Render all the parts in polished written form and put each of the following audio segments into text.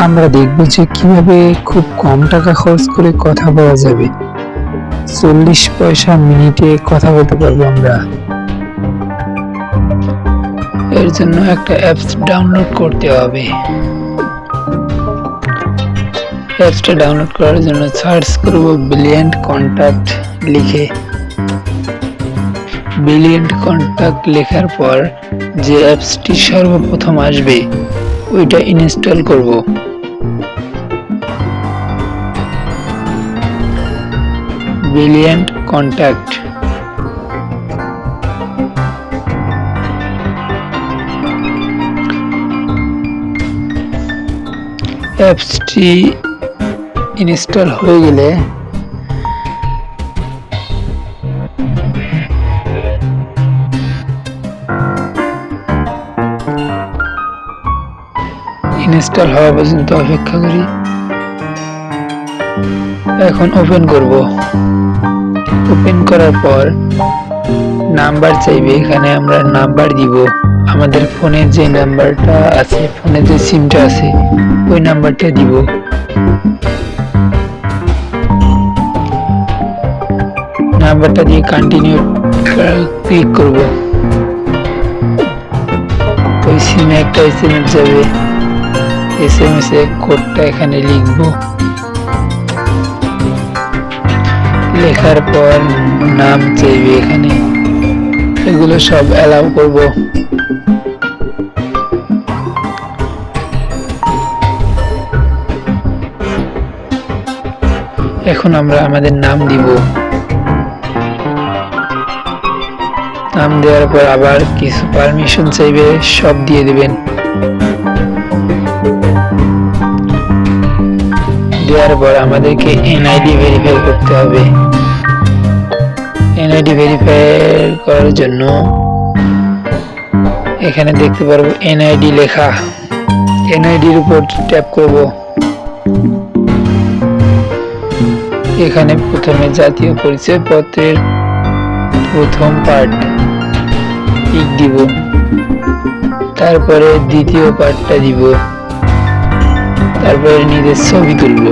আমরা দেখব যে কিভাবে খুব কম টাকা খরচ করে কথা বলা যাবে। 40 পয়সা মিনিটে কথা বলতে পারবো আমরা। এর জন্য একটা অ্যাপস ডাউনলোড করতে হবে। অ্যাপসটা ডাউনলোড করার জন্য সার্চ করব ব্রিলিয়ান্ট কন্টাক্ট লিখে। ব্রিলিয়ান্ট কন্টাক্ট লেখার পর যে অ্যাপসটি সর্বপ্রথম আসবে ওইটা ইনস্টল করব। Brilliant contact. অ্যাপসটি ইনস্টল হয়ে গেলে ইনস্টল হওয়া পর্যন্ত অপেক্ষা করি। এখন ওপেন করব। ওপেন করার পর নাম্বার চাইবে, এখানে আমরা নাম্বার দিব। আমাদের ফোনে যে নাম্বারটা আছে, ফোনে যে সিমটা আছে ওই নাম্বারটা দিব। নাম্বারটা দিয়ে কন্টিনিউ ক্লিক করব। ওই সিমে একটা এসএমএস যাবে, এসএমএস এর কোডটা এখানে লিখব। লেখার পর নাম চাইবে এখানে, এগুলো সব অ্যালাউ করব। এখন আমরা আমাদের নাম দিব। নাম দেওয়ার পর আবার কিছু পারমিশন চাইবে, সব দিয়ে দিবেন। দেওয়ার পর আমাদেরকে এনআইডি ভেরিফাই করতে হবে। এনআইডি ভেরিফাই করার জন্য এখানে দেখতে পারবো এনআইডি লেখা। এনআইডির উপর ট্যাপ করব। এখানে প্রথমে জাতীয় পরিচয়পত্রের প্রথম পার্ট টিক দিব, তারপরে দ্বিতীয় পার্টটা দিব, তারপরে নিজের ছবি তুলব।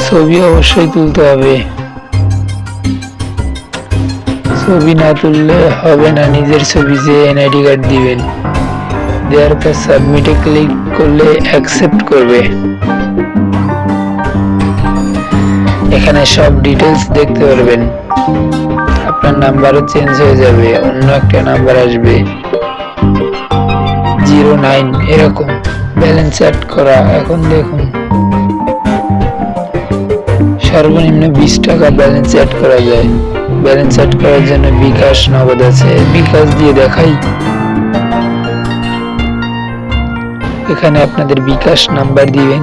ছবি অবশ্যই তুলতে হবে, ছবি না তুললে হবে না। নিজের ছবি যে এনআইডি কার্ড দিবেন, দেওয়ার পর সাবমিটে ক্লিক করলে অ্যাকসেপ্ট করবে। এখানে সব ডিটেলস দেখতে পারবেন। আপনার নাম্বারও চেঞ্জ হয়ে যাবে, অন্য একটা নাম্বার আসবে 09 এরকম। ব্যালেন্স অ্যাড করা, এখন দেখুন সর্বনিম্ন 20 টাকা ব্যালেন্স অ্যাড করা যায়। ব্যালেন্স অ্যাড করার জন্য বিকাশ, নগদ আছে, বিকাশ দিয়ে দেখাই। এখানে আপনাদের বিকাশ নাম্বার দিবেন,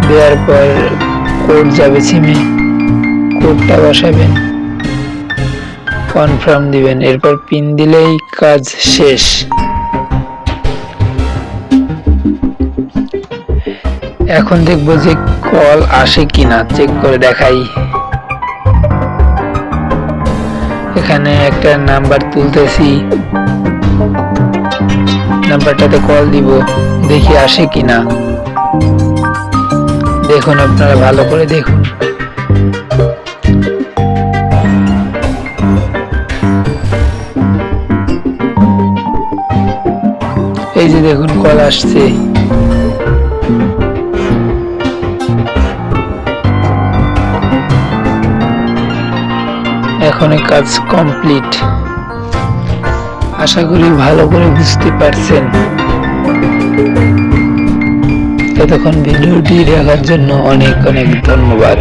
দেওয়ার পর কোড যাবে সিমে, কোডটা বসাবেন, কনফার্ম দিবেন, এরপর পিন দিলেই কাজ শেষ। এখন দেখবো যে কল আসে কিনা, চেক করে দেখাই। এখানে একটা নাম্বার তুলতেছি, নাম্বারটাতে কল দিব, দেখি আসে কিনা। দেখুন, আপনারা ভালো করে দেখুন। এই যে দেখুন কল আসছে। এখন কাজ কমপ্লিট। আশা করি ভালো করে বুঝতে পারছেন। এতক্ষণ ভিডিওটি দেখার জন্য অনেক অনেক ধন্যবাদ।